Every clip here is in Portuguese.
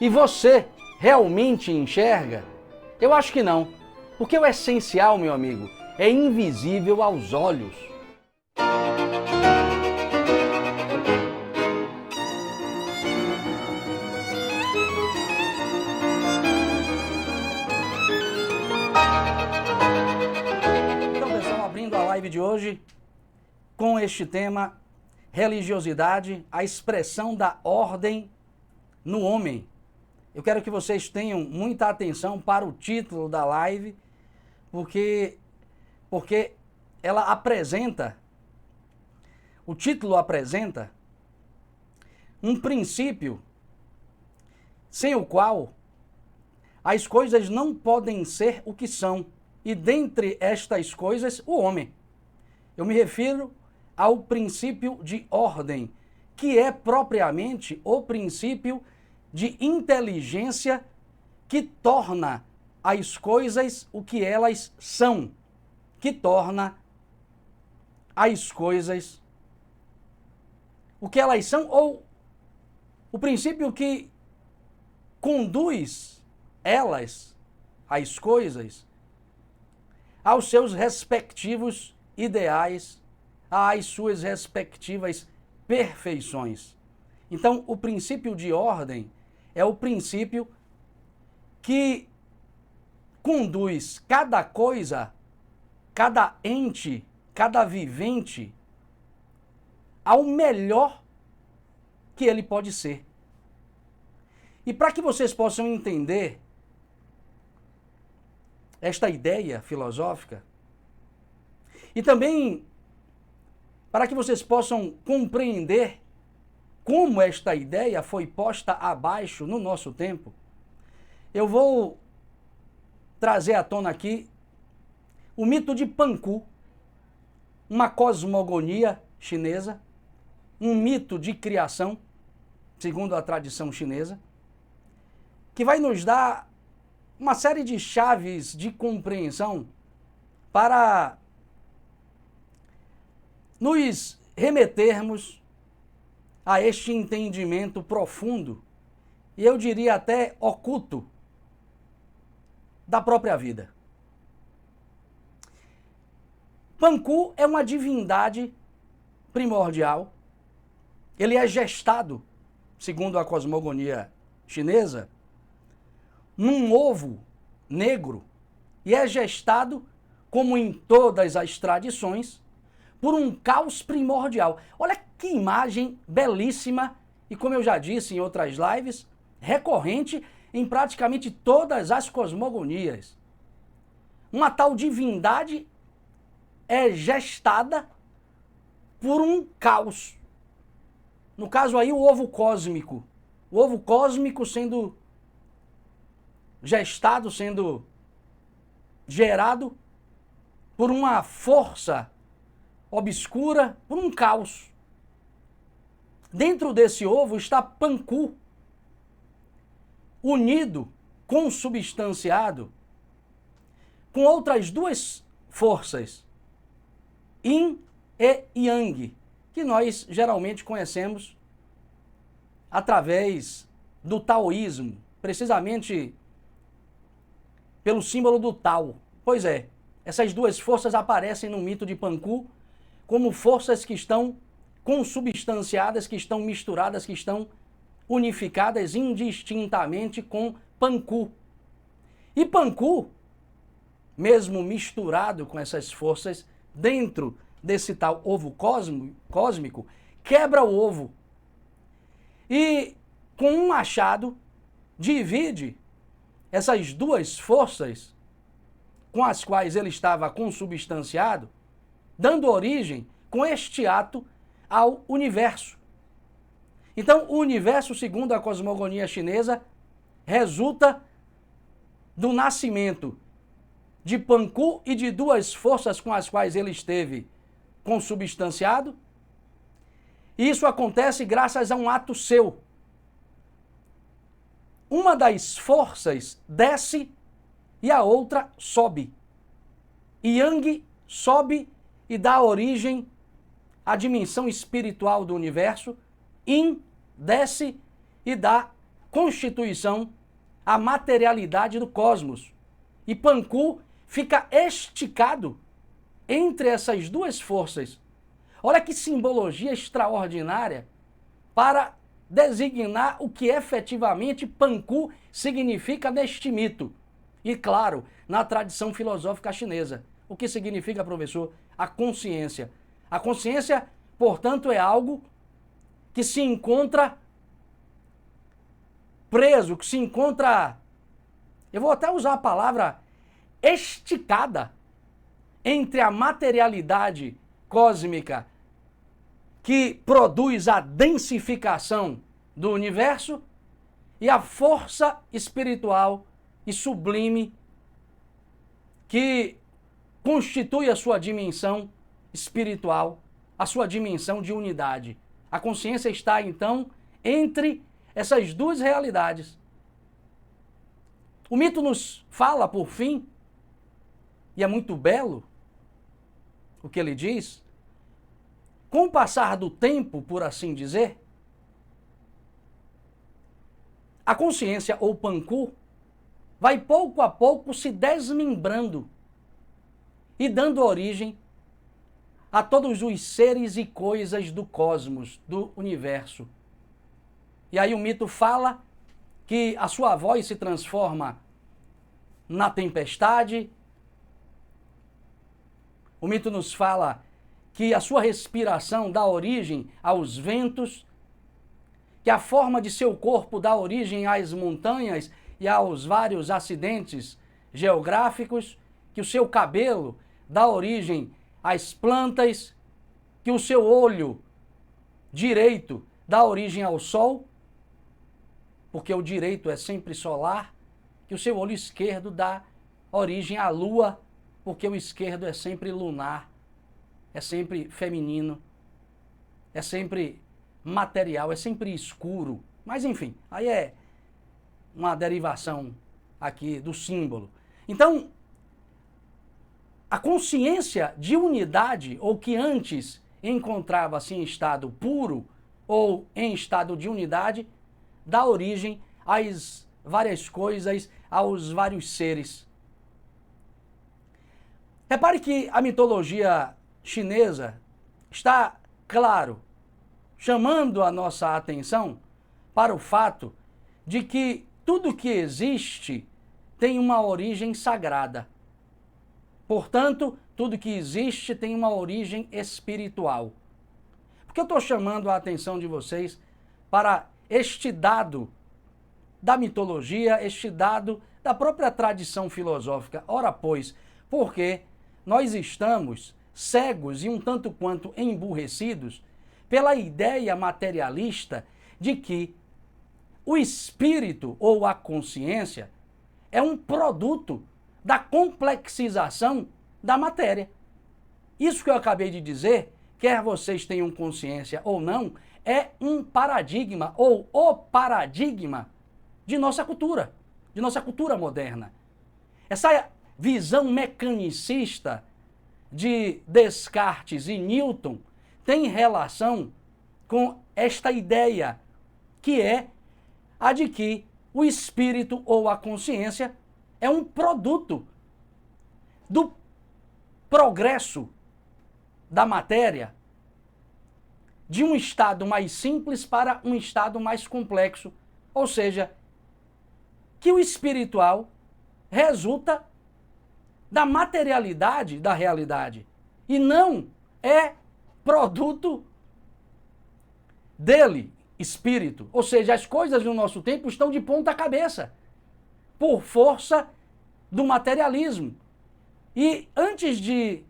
E você realmente enxerga? Eu acho que não, porque o essencial, meu amigo, é invisível aos olhos. Então, pessoal, abrindo a live de hoje com este tema, religiosidade, a expressão da ordem no homem. Eu quero que vocês tenham muita atenção para o título da live, porque ela apresenta, o título apresenta um princípio sem o qual as coisas não podem ser o que são, e dentre estas coisas, o homem. Eu me refiro ao princípio de ordem, que é propriamente o princípio de inteligência que torna as coisas o que elas são, que torna as coisas o que elas são, ou o princípio que conduz elas, as coisas, aos seus respectivos ideais, às suas respectivas perfeições. Então, o princípio de ordem é o princípio que conduz cada coisa, cada ente, cada vivente ao melhor que ele pode ser. E para que vocês possam entender esta ideia filosófica, e também para que vocês possam compreender como esta ideia foi posta abaixo no nosso tempo, eu vou trazer à tona aqui o mito de Panku, uma cosmogonia chinesa, um mito de criação, segundo a tradição chinesa, que vai nos dar uma série de chaves de compreensão para nos remetermos a este entendimento profundo, e eu diria até oculto, da própria vida. Panku é uma divindade primordial. Ele é gestado, segundo a cosmogonia chinesa, num ovo negro, e é gestado, como em todas as tradições, por um caos primordial. Olha que imagem belíssima, e como eu já disse em outras lives, recorrente em praticamente todas as cosmogonias. Uma tal divindade é gestada por um caos. No caso aí, o ovo cósmico. O ovo cósmico sendo gestado, sendo gerado por uma força obscura, por um caos. Dentro desse ovo está Panku, unido, consubstanciado, com outras duas forças, Yin e Yang, que nós geralmente conhecemos através do taoísmo, precisamente pelo símbolo do Tao. Pois é, essas duas forças aparecem no mito de Panku como forças que estão consubstanciadas, que estão misturadas, que estão unificadas indistintamente com Panku. E Panku, mesmo misturado com essas forças, dentro desse tal ovo cósmico, quebra o ovo e, com um machado, divide essas duas forças com as quais ele estava consubstanciado, dando origem, com este ato, ao universo. Então, o universo, segundo a cosmogonia chinesa, resulta do nascimento de Panku e de duas forças com as quais ele esteve consubstanciado. E isso acontece graças a um ato seu. Uma das forças desce e a outra sobe. Yang sobe e dá origem à dimensão espiritual do universo. Yin desce e dá constituição, a materialidade do cosmos. E Panku fica esticado entre essas duas forças. Olha que simbologia extraordinária para designar o que efetivamente Panku significa neste mito. E claro, na tradição filosófica chinesa. O que significa, professor? A consciência. A consciência, portanto, é algo que se encontra preso, que se encontra, eu vou até usar a palavra, esticada entre a materialidade cósmica que produz a densificação do universo e a força espiritual e sublime que constitui a sua dimensão espiritual, a sua dimensão de unidade. A consciência está, então, entre essas duas realidades. O mito nos fala, por fim, e é muito belo o que ele diz, com o passar do tempo, por assim dizer, a consciência ou Panku vai pouco a pouco se desmembrando e dando origem a todos os seres e coisas do cosmos, do universo. E aí o mito fala que a sua voz se transforma na tempestade. O mito nos fala que a sua respiração dá origem aos ventos, que a forma de seu corpo dá origem às montanhas e aos vários acidentes geográficos, que o seu cabelo dá origem às plantas, que o seu olho direito dá origem ao sol, porque o direito é sempre solar, que o seu olho esquerdo dá origem à lua, porque o esquerdo é sempre lunar, é sempre feminino, é sempre material, é sempre escuro. Mas enfim, aí é uma derivação aqui do símbolo. Então, a consciência de unidade, ou que antes encontrava-se em estado puro ou em estado de unidade, dá origem às várias coisas, aos vários seres. Repare que a mitologia chinesa está, claro, chamando a nossa atenção para o fato de que tudo que existe tem uma origem sagrada. Portanto, tudo que existe tem uma origem espiritual. Por que eu estou chamando a atenção de vocês para este dado da mitologia, este dado da própria tradição filosófica? Ora, pois, porque nós estamos cegos e um tanto quanto emburrecidos pela ideia materialista de que o espírito ou a consciência é um produto da complexização da matéria. Isso que eu acabei de dizer, quer vocês tenham consciência ou não, é um paradigma ou o paradigma de nossa cultura moderna. Essa visão mecanicista de Descartes e Newton tem relação com esta ideia, que é a de que o espírito ou a consciência é um produto do progresso da matéria de um estado mais simples para um estado mais complexo. Ou seja, que o espiritual resulta da materialidade da realidade e não é produto dele, espírito. Ou seja, as coisas no nosso tempo estão de ponta cabeça por força do materialismo. E antes de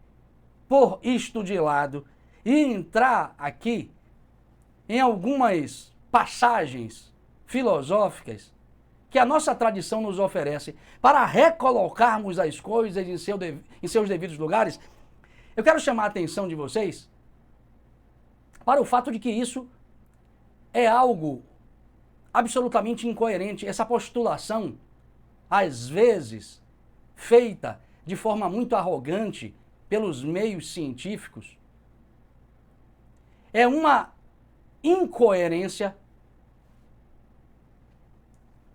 pôr isto de lado e entrar aqui em algumas passagens filosóficas que a nossa tradição nos oferece para recolocarmos as coisas em seus devidos lugares, eu quero chamar a atenção de vocês para o fato de que isso é algo absolutamente incoerente. Essa postulação, às vezes, feita de forma muito arrogante pelos meios científicos, é uma incoerência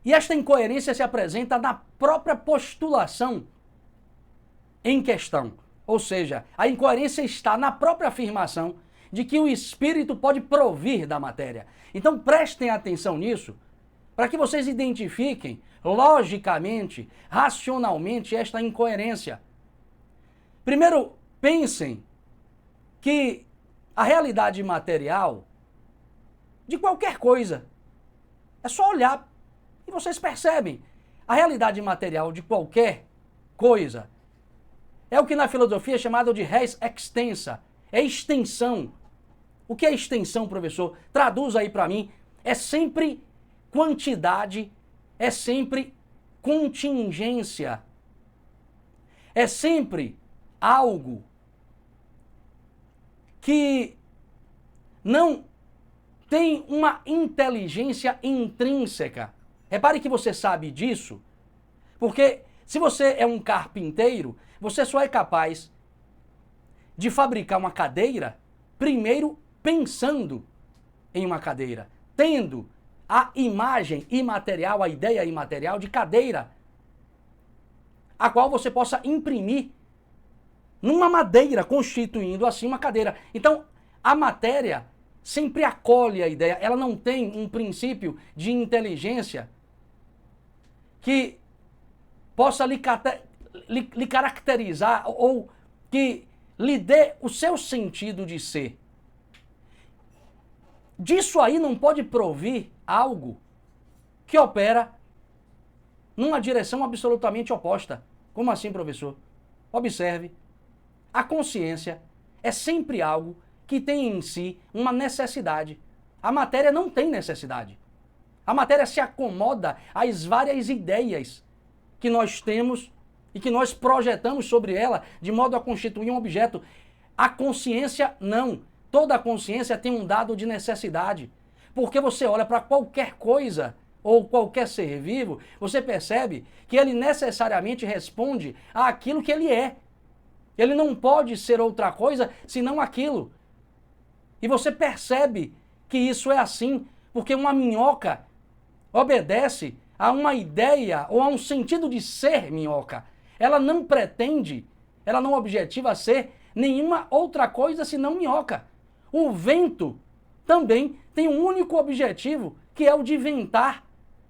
E esta incoerência se apresenta na própria postulação em questão. Ou seja, a incoerência está na própria afirmação de que o espírito pode provir da matéria. Então prestem atenção nisso, para que vocês identifiquem logicamente, racionalmente esta incoerência. Primeiro, pensem que a realidade material de qualquer coisa, é só olhar e vocês percebem. A realidade material de qualquer coisa é o que na filosofia é chamado de res extensa, é extensão. O que é extensão, professor? Traduz aí para mim. É sempre quantidade, é sempre contingência, é sempre algo que não tem uma inteligência intrínseca. Repare que você sabe disso, porque se você é um carpinteiro, você só é capaz de fabricar uma cadeira primeiro pensando em uma cadeira, tendo a imagem imaterial, a ideia imaterial de cadeira, a qual você possa imprimir numa madeira, constituindo assim uma cadeira. Então, a matéria sempre acolhe a ideia, ela não tem um princípio de inteligência que possa lhe caracterizar ou que lhe dê o seu sentido de ser. Disso aí não pode provir algo que opera numa direção absolutamente oposta. Como assim, professor? Observe, a consciência é sempre algo que tem em si uma necessidade. A matéria não tem necessidade. A matéria se acomoda às várias ideias que nós temos e que nós projetamos sobre ela de modo a constituir um objeto. A consciência não. Toda a consciência tem um dado de necessidade. Porque você olha para qualquer coisa ou qualquer ser vivo, você percebe que ele necessariamente responde àquilo que ele é. Ele não pode ser outra coisa senão aquilo. E você percebe que isso é assim, porque uma minhoca obedece a uma ideia ou a um sentido de ser minhoca. Ela não pretende, ela não objetiva ser nenhuma outra coisa senão minhoca. O vento também tem um único objetivo, que é o de ventar.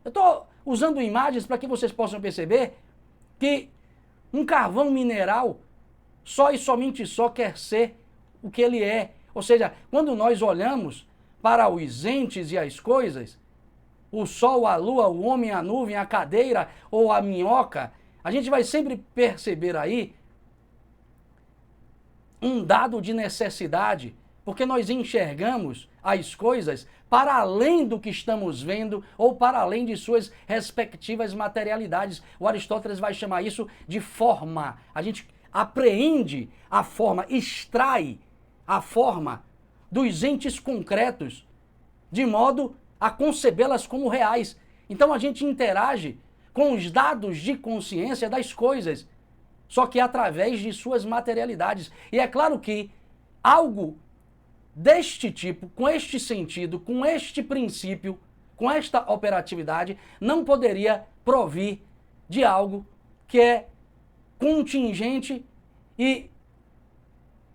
Eu estou usando imagens para que vocês possam perceber que um carvão mineral só e somente só quer ser o que ele é. Ou seja, quando nós olhamos para os entes e as coisas, o sol, a lua, o homem, a nuvem, a cadeira ou a minhoca, a gente vai sempre perceber aí um dado de necessidade, porque nós enxergamos as coisas para além do que estamos vendo ou para além de suas respectivas materialidades. O Aristóteles vai chamar isso de forma. A gente apreende a forma, extrai a forma dos entes concretos de modo a concebê-las como reais. Então a gente interage com os dados de consciência das coisas, só que através de suas materialidades. E é claro que algo deste tipo, com este sentido, com este princípio, com esta operatividade, não poderia provir de algo que é contingente e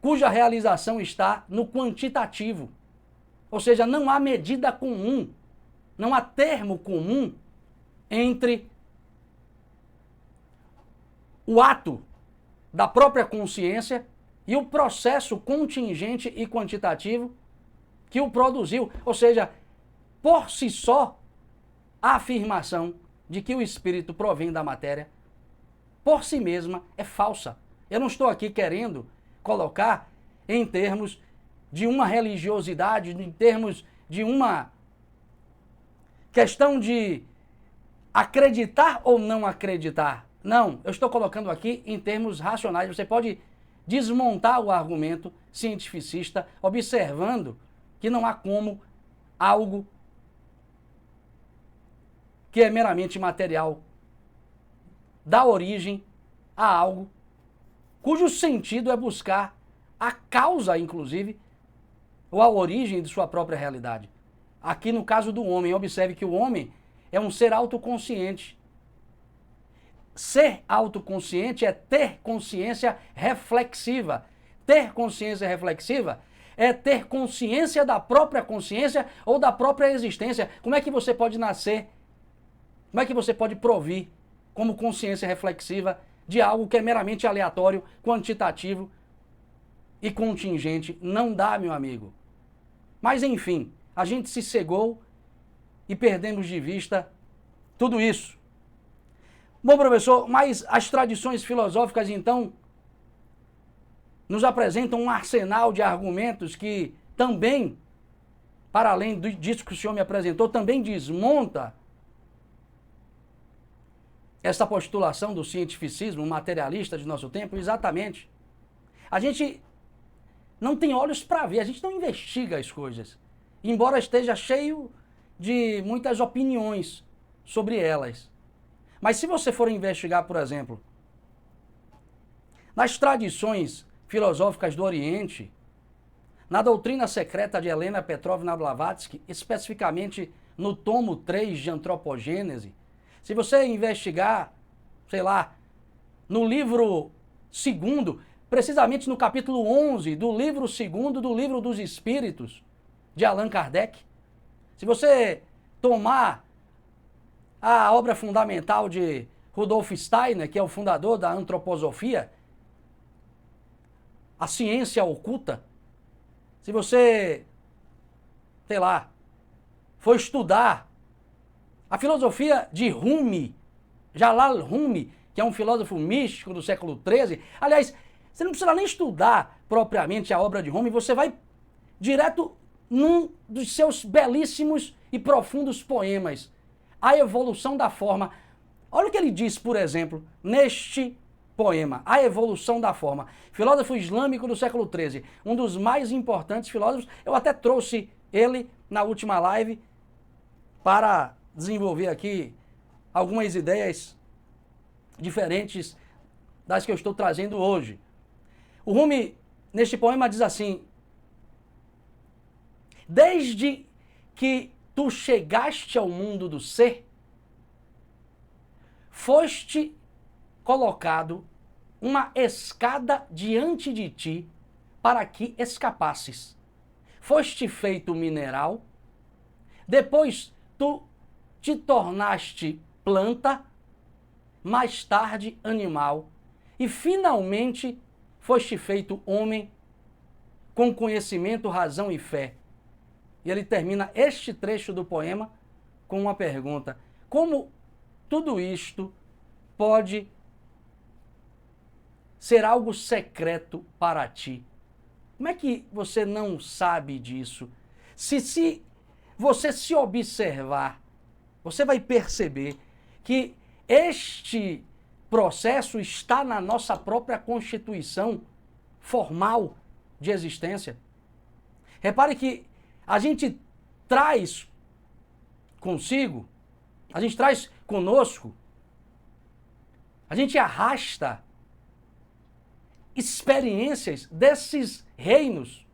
cuja realização está no quantitativo. Ou seja, não há medida comum, não há termo comum entre o ato da própria consciência e o processo contingente e quantitativo que o produziu. Ou seja, por si só, a afirmação de que o espírito provém da matéria, por si mesma, é falsa. Eu não estou aqui querendo colocar em termos de uma religiosidade, em termos de uma questão de acreditar ou não acreditar. Não, eu estou colocando aqui em termos racionais. Você pode desmontar o argumento cientificista observando que não há como algo que é meramente material dar origem a algo cujo sentido é buscar a causa, inclusive, ou a origem de sua própria realidade. Aqui no caso do homem, observe que o homem é um ser autoconsciente. Ser autoconsciente é ter consciência reflexiva. Ter consciência reflexiva é ter consciência da própria consciência ou da própria existência. Como é que você pode nascer? Como é que você pode provir como consciência reflexiva de algo que é meramente aleatório, quantitativo e contingente? Não dá, meu amigo. Mas enfim, a gente se cegou e perdemos de vista tudo isso. Bom, professor, mas as tradições filosóficas, então, nos apresentam um arsenal de argumentos que também, para além disso que o senhor me apresentou, também desmonta essa postulação do cientificismo materialista de nosso tempo. Exatamente. A gente não tem olhos para ver, a gente não investiga as coisas, embora esteja cheio de muitas opiniões sobre elas. Mas se você for investigar, por exemplo, nas tradições filosóficas do Oriente, na doutrina secreta de Helena Petrovna Blavatsky, especificamente no tomo 3 de Antropogênese, se você investigar, sei lá, no livro 2º, precisamente no capítulo 11 do livro 2º do Livro dos Espíritos, de Allan Kardec, se você tomar a obra fundamental de Rudolf Steiner, que é o fundador da antroposofia, a ciência oculta, se você, sei lá, for estudar a filosofia de Rumi, Jalal Rumi, que é um filósofo místico do século XIII, aliás, você não precisa nem estudar propriamente a obra de Rumi, você vai direto num dos seus belíssimos e profundos poemas, A Evolução da Forma. Olha o que ele diz, por exemplo, neste poema, A Evolução da Forma. Filósofo islâmico do século XIII, um dos mais importantes filósofos. Eu até trouxe ele na última live para desenvolver aqui algumas ideias diferentes das que eu estou trazendo hoje. O Rumi, neste poema, diz assim: desde que tu chegaste ao mundo do ser, foste colocado uma escada diante de ti para que escapasses. Foste feito mineral, depois tu te tornaste planta, mais tarde animal, e finalmente foste feito homem com conhecimento, razão e fé. E ele termina este trecho do poema com uma pergunta: como tudo isto pode ser algo secreto para ti? Como é que você não sabe disso? Se você se observar, você vai perceber que este processo está na nossa própria constituição formal de existência. Repare que a gente traz consigo, a gente traz conosco, a gente arrasta experiências desses reinos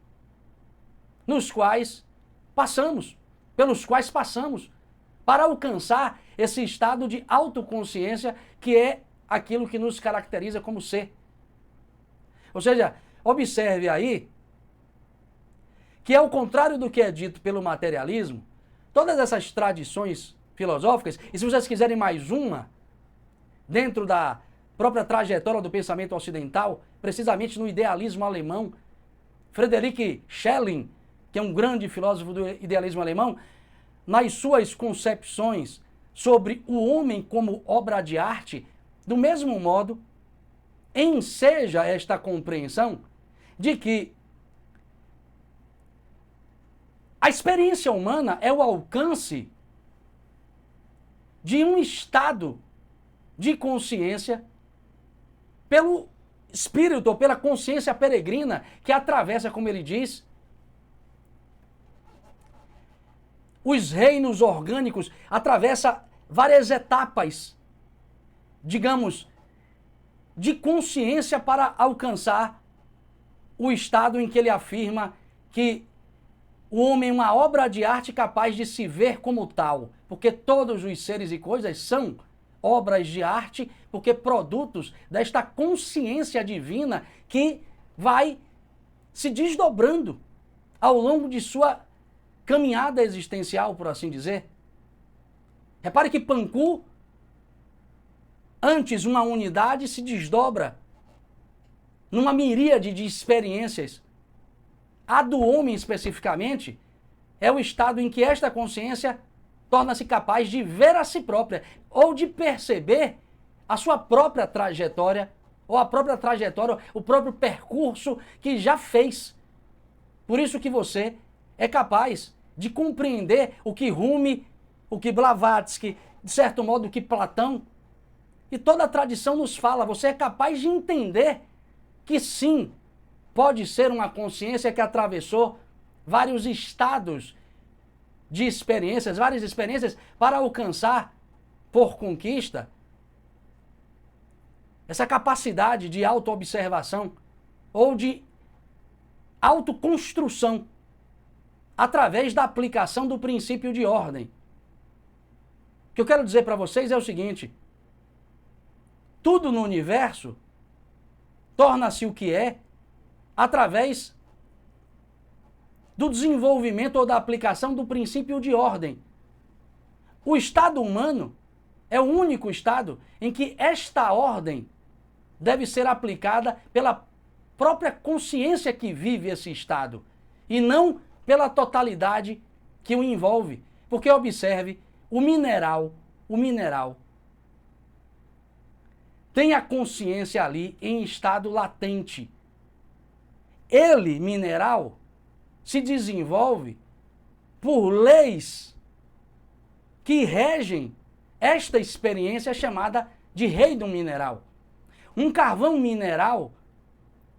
nos quais passamos, pelos quais passamos, para alcançar esse estado de autoconsciência que é aquilo que nos caracteriza como ser. Ou seja, observe aí que, ao contrário do que é dito pelo materialismo, todas essas tradições filosóficas, e se vocês quiserem mais uma, dentro da própria trajetória do pensamento ocidental, precisamente no idealismo alemão, Friedrich Schelling, que é um grande filósofo do idealismo alemão, nas suas concepções sobre o homem como obra de arte, do mesmo modo, enseja esta compreensão de que a experiência humana é o alcance de um estado de consciência pelo espírito ou pela consciência peregrina que atravessa, como ele diz, os reinos orgânicos, atravessa várias etapas, digamos, de consciência para alcançar o estado em que ele afirma que o homem é uma obra de arte capaz de se ver como tal, porque todos os seres e coisas são obras de arte, porque produtos desta consciência divina que vai se desdobrando ao longo de sua caminhada existencial, por assim dizer. Repare que Panku, antes uma unidade, se desdobra numa miríade de experiências. A do homem, especificamente, é o estado em que esta consciência torna-se capaz de ver a si própria ou de perceber a sua própria trajetória, ou a própria trajetória, o próprio percurso que já fez. Por isso que você é capaz de compreender o que Rumi, o que Blavatsky, de certo modo o que Platão, e toda a tradição nos fala, você é capaz de entender que sim, pode ser uma consciência que atravessou vários estados de experiências, várias experiências para alcançar, por conquista, essa capacidade de autoobservação ou de autoconstrução através da aplicação do princípio de ordem. O que eu quero dizer para vocês é o seguinte: tudo no universo torna-se o que é através do desenvolvimento ou da aplicação do princípio de ordem. O estado humano é o único estado em que esta ordem deve ser aplicada pela própria consciência que vive esse estado e não pela totalidade que o envolve. Porque observe, o mineral tem a consciência ali em estado latente. Ele, mineral, se desenvolve por leis que regem esta experiência chamada de reino mineral. Um carvão mineral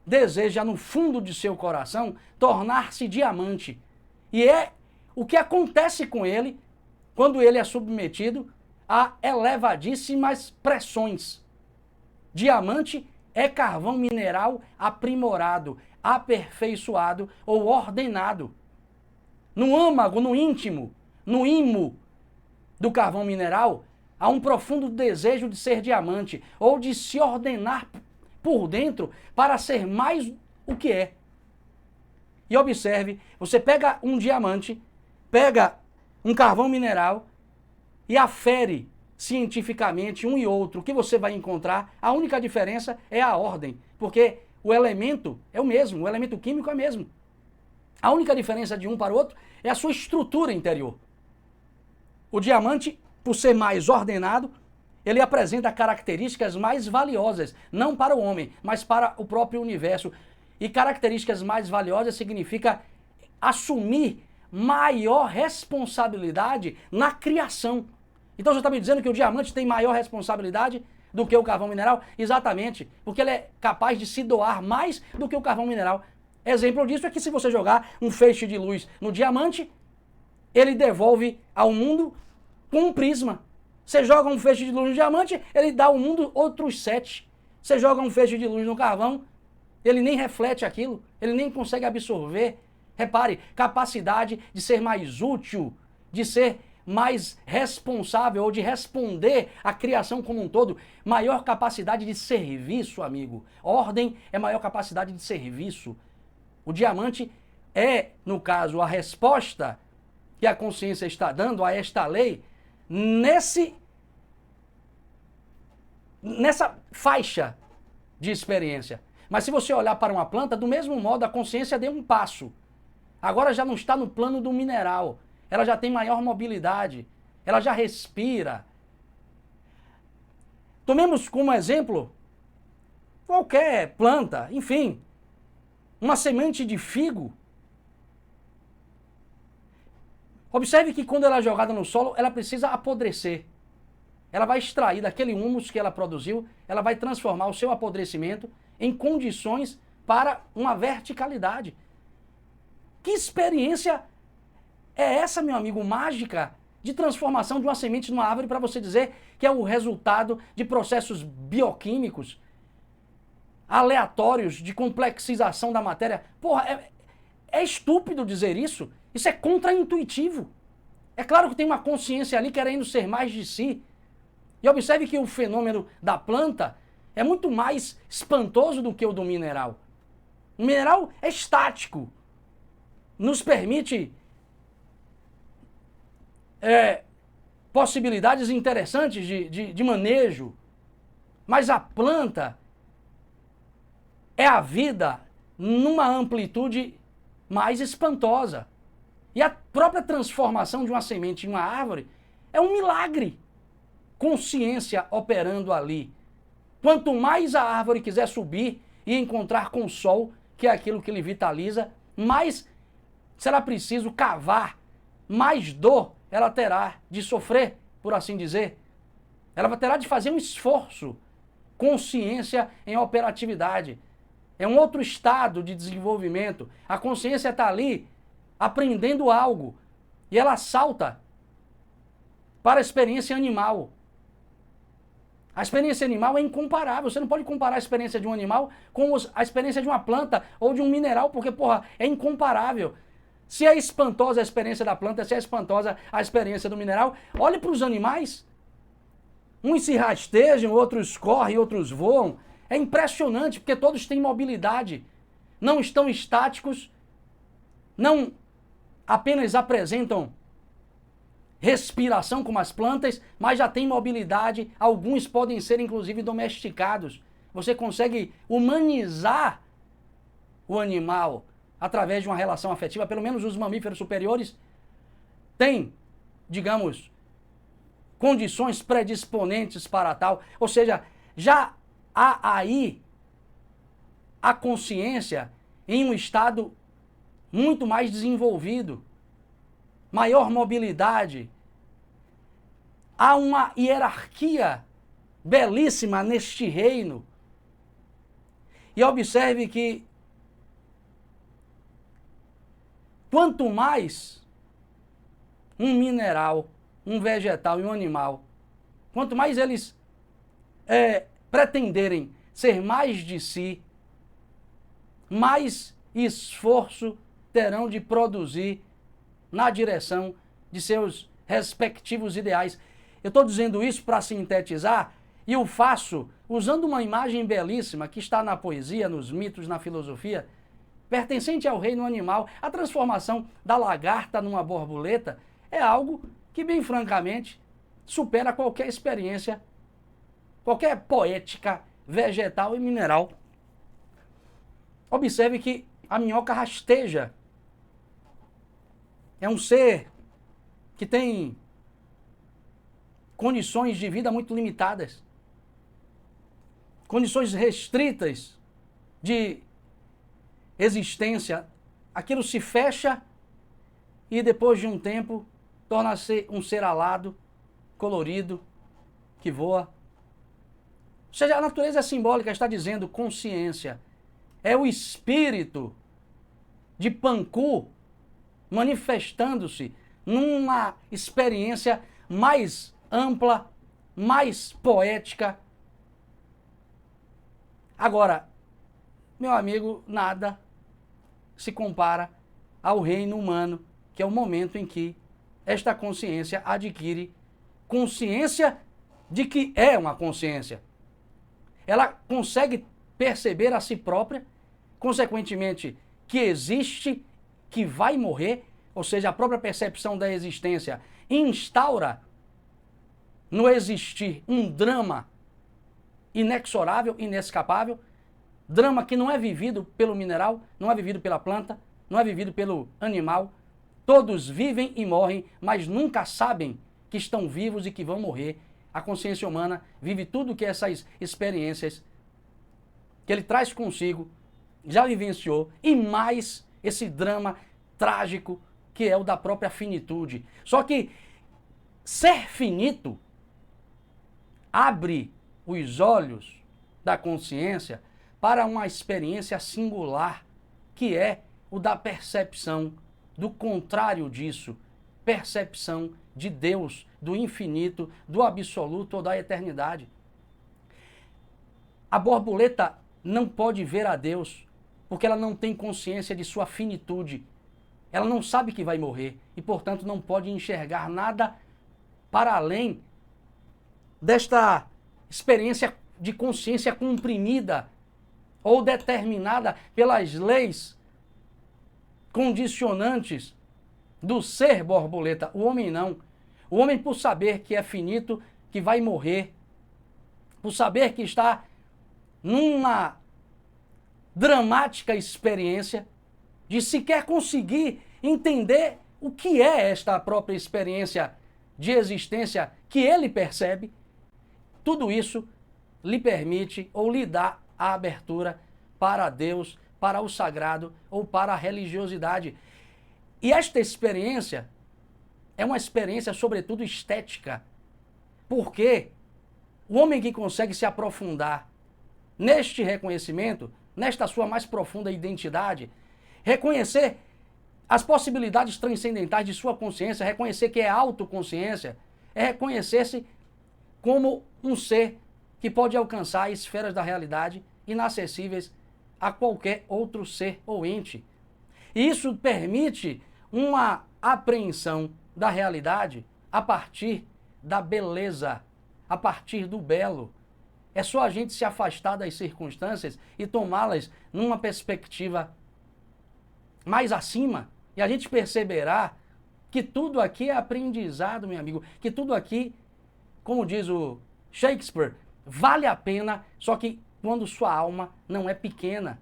deseja no fundo de seu coração tornar-se diamante. E é o que acontece com ele quando ele é submetido a elevadíssimas pressões. Diamante é carvão mineral aprimorado, aperfeiçoado ou ordenado. No âmago, no íntimo, no imo do carvão mineral, há um profundo desejo de ser diamante ou de se ordenar por dentro para ser mais o que é. E observe, você pega um diamante, pega um carvão mineral e afere cientificamente um e outro. O que você vai encontrar? A única diferença é a ordem, porque o elemento é o mesmo, o elemento químico é o mesmo. A única diferença de um para o outro é a sua estrutura interior. O diamante, por ser mais ordenado, ele apresenta características mais valiosas, não para o homem, mas para o próprio universo. E características mais valiosas significa assumir maior responsabilidade na criação. Então você está me dizendo que o diamante tem maior responsabilidade do que o carvão mineral? Exatamente, porque ele é capaz de se doar mais do que o carvão mineral. Exemplo disso é que se você jogar um feixe de luz no diamante, ele devolve ao mundo com um prisma. Você joga um feixe de luz no diamante, ele dá ao mundo outros 7. Você joga um feixe de luz no carvão, ele nem reflete aquilo, ele nem consegue absorver. Repare, capacidade de ser mais útil, de ser mais responsável ou de responder à criação como um todo, maior capacidade de serviço, amigo. Ordem é maior capacidade de serviço. O diamante é, no caso, a resposta que a consciência está dando a esta lei nessa faixa de experiência. Mas se você olhar para uma planta, do mesmo modo a consciência deu um passo. Agora já não está no plano do mineral. Ela já tem maior mobilidade. Ela já respira. Tomemos como exemplo qualquer planta, enfim, uma semente de figo. Observe que quando ela é jogada no solo, ela precisa apodrecer. Ela vai extrair daquele humus que ela produziu, ela vai transformar o seu apodrecimento em condições para uma verticalidade. Que experiência é essa, meu amigo, mágica de transformação de uma semente numa árvore para você dizer que é o resultado de processos bioquímicos aleatórios de complexização da matéria? Porra, é estúpido dizer isso. Isso é contraintuitivo. É claro que tem uma consciência ali querendo ser mais de si. E observe que o fenômeno da planta é muito mais espantoso do que o do mineral. O mineral é estático, nos permite possibilidades interessantes de manejo, mas a planta é a vida numa amplitude mais espantosa. E a própria transformação de uma semente em uma árvore é um milagre. Consciência operando ali. Quanto mais a árvore quiser subir e encontrar com o sol, que é aquilo que lhe vitaliza, mais será preciso cavar, mais dor ela terá de sofrer, por assim dizer. Ela terá de fazer um esforço. Consciência em operatividade. É um outro estado de desenvolvimento. A consciência está ali aprendendo algo e ela salta para a experiência animal. A experiência animal é incomparável. Você não pode comparar a experiência de um animal com a experiência de uma planta ou de um mineral, porque, é incomparável. Se é espantosa a experiência da planta, se é espantosa a experiência do mineral, olhe para os animais. Uns se rastejam, outros correm, outros voam. É impressionante, porque todos têm mobilidade. Não estão estáticos, não apenas apresentam respiração como as plantas, mas já têm mobilidade. Alguns podem ser, inclusive, domesticados. Você consegue humanizar o animal através de uma relação afetiva. Pelo menos os mamíferos superiores têm, digamos, condições predisponentes para tal. Ou seja, já há aí a consciência em um estado muito mais desenvolvido, maior mobilidade. Há uma hierarquia belíssima neste reino. E observe que quanto mais um mineral, um vegetal e um animal, quanto mais eles pretenderem ser mais de si, mais esforço terão de produzir na direção de seus respectivos ideais. Eu estou dizendo isso para sintetizar e eu faço usando uma imagem belíssima que está na poesia, nos mitos, na filosofia, pertencente ao reino animal. A transformação da lagarta numa borboleta é algo que, bem francamente, supera qualquer experiência, qualquer poética vegetal e mineral. Observe que a minhoca rasteja. É um ser que tem condições de vida muito limitadas, condições restritas de existência. Aquilo se fecha e depois de um tempo torna-se um ser alado, colorido, que voa. Ou seja, a natureza simbólica está dizendo consciência. É o espírito de Panku manifestando-se numa experiência mais ampla, mais poética. Agora, meu amigo, nada se compara ao reino humano, que é o momento em que esta consciência adquire consciência de que é uma consciência. Ela consegue perceber a si própria, consequentemente, que existe, que vai morrer, ou seja, a própria percepção da existência instaura no existir um drama inexorável, inescapável, drama que não é vivido pelo mineral, não é vivido pela planta, não é vivido pelo animal. Todos vivem e morrem, mas nunca sabem que estão vivos e que vão morrer. A consciência humana vive tudo que essas experiências que ele traz consigo já vivenciou, e mais esse drama trágico que é o da própria finitude. Só que ser finito abre os olhos da consciência para uma experiência singular, que é o da percepção do contrário disso, percepção de Deus, do infinito, do absoluto ou da eternidade. A borboleta não pode ver a Deus, porque ela não tem consciência de sua finitude. ela não sabe que vai morrer e, portanto, não pode enxergar nada para além desta experiência de consciência comprimida ou determinada pelas leis condicionantes do ser borboleta. O homem não. O homem, por saber que é finito, que vai morrer, por saber que está numa dramática experiência de sequer conseguir entender o que é esta própria experiência de existência que ele percebe, tudo isso lhe permite ou lhe dá a abertura para Deus, para o sagrado ou para a religiosidade. E esta experiência é uma experiência, sobretudo, estética, porque o homem que consegue se aprofundar neste reconhecimento, nesta sua mais profunda identidade, reconhecer as possibilidades transcendentais de sua consciência, reconhecer que é autoconsciência, é reconhecer-se como um ser que pode alcançar esferas da realidade inacessíveis a qualquer outro ser ou ente. E isso permite uma apreensão da realidade a partir da beleza, a partir do belo. É só a gente se afastar das circunstâncias e tomá-las numa perspectiva mais acima, e a gente perceberá que tudo aqui é aprendizado, meu amigo, que tudo aqui, como diz o Shakespeare, vale a pena, só que quando sua alma não é pequena.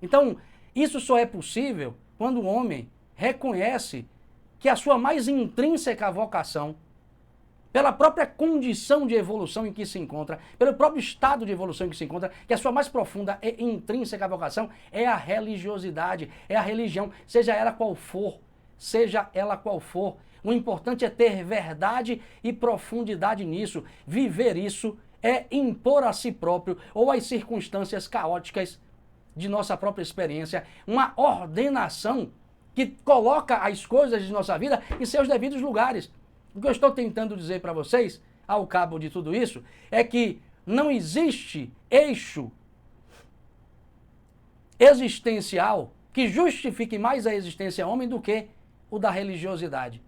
Então, isso só é possível quando o homem reconhece que a sua mais intrínseca vocação, pela própria condição de evolução em que se encontra, pelo próprio estado de evolução em que se encontra, que a sua mais profunda e intrínseca vocação é a religiosidade, é a religião, seja ela qual for, seja ela qual for. O importante é ter verdade e profundidade nisso. Viver isso é impor a si próprio ou às circunstâncias caóticas de nossa própria experiência uma ordenação que coloca as coisas de nossa vida em seus devidos lugares. O que eu estou tentando dizer para vocês, ao cabo de tudo isso, é que não existe eixo existencial que justifique mais a existência homem do que o da religiosidade.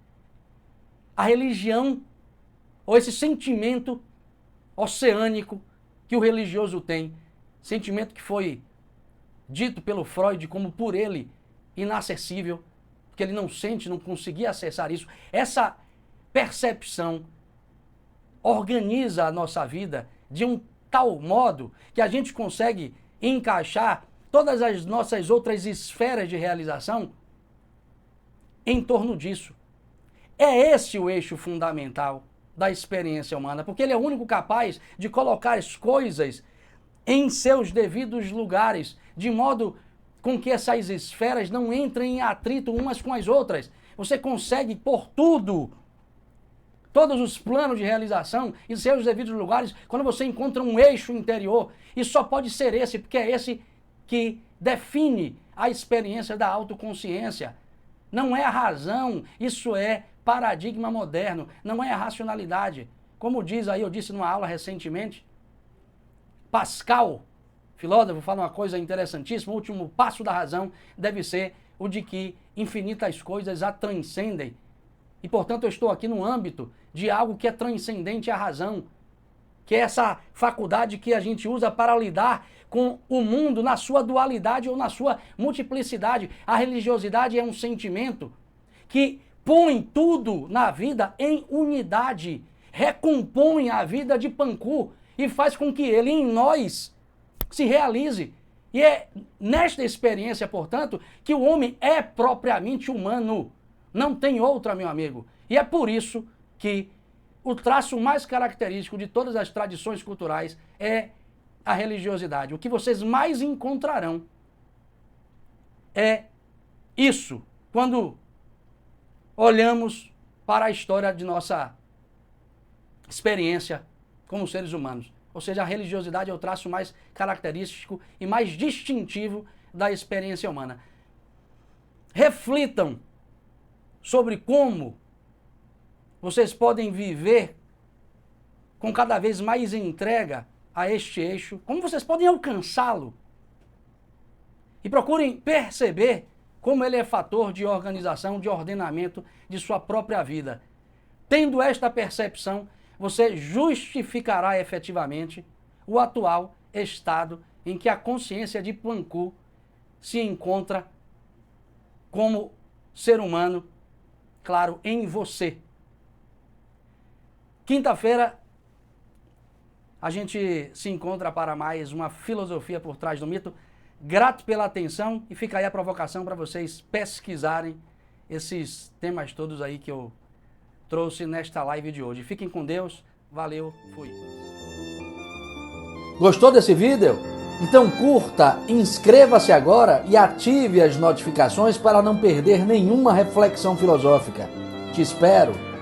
A religião, ou esse sentimento oceânico que o religioso tem, sentimento que foi dito pelo Freud como por ele inacessível, porque ele não sente, não conseguia acessar isso. Essa percepção organiza a nossa vida de um tal modo que a gente consegue encaixar todas as nossas outras esferas de realização em torno disso. É esse o eixo fundamental da experiência humana, porque ele é o único capaz de colocar as coisas em seus devidos lugares, de modo com que essas esferas não entrem em atrito umas com as outras. Você consegue pôr tudo, todos os planos de realização em seus devidos lugares, quando você encontra um eixo interior. E só pode ser esse, porque é esse que define a experiência da autoconsciência. Não é a razão, isso é paradigma moderno, não é a racionalidade. Como diz aí, eu disse numa aula recentemente, Pascal, filósofo, fala uma coisa interessantíssima: o último passo da razão deve ser o de que infinitas coisas a transcendem. E, portanto, eu estou aqui no âmbito de algo que é transcendente à razão, que é essa faculdade que a gente usa para lidar com o mundo na sua dualidade ou na sua multiplicidade. A religiosidade é um sentimento que põe tudo na vida em unidade, recompõe a vida de Panku e faz com que ele, em nós, se realize. E é nesta experiência, portanto, que o homem é propriamente humano. Não tem outra, meu amigo. E é por isso que o traço mais característico de todas as tradições culturais é a religiosidade. O que vocês mais encontrarão é isso, quando olhamos para a história de nossa experiência como seres humanos. Ou seja, a religiosidade é o traço mais característico e mais distintivo da experiência humana. Reflitam sobre como vocês podem viver com cada vez mais entrega a este eixo, como vocês podem alcançá-lo. E procurem perceber como ele é fator de organização, de ordenamento de sua própria vida. Tendo esta percepção, você justificará efetivamente o atual estado em que a consciência de Planck se encontra como ser humano, claro, em você. Quinta-feira, a gente se encontra para mais uma filosofia por trás do mito. Grato pela atenção e fica aí a provocação para vocês pesquisarem esses temas todos aí que eu trouxe nesta live de hoje. Fiquem com Deus, valeu, fui. Gostou desse vídeo? Então curta, inscreva-se agora e ative as notificações para não perder nenhuma reflexão filosófica. Te espero!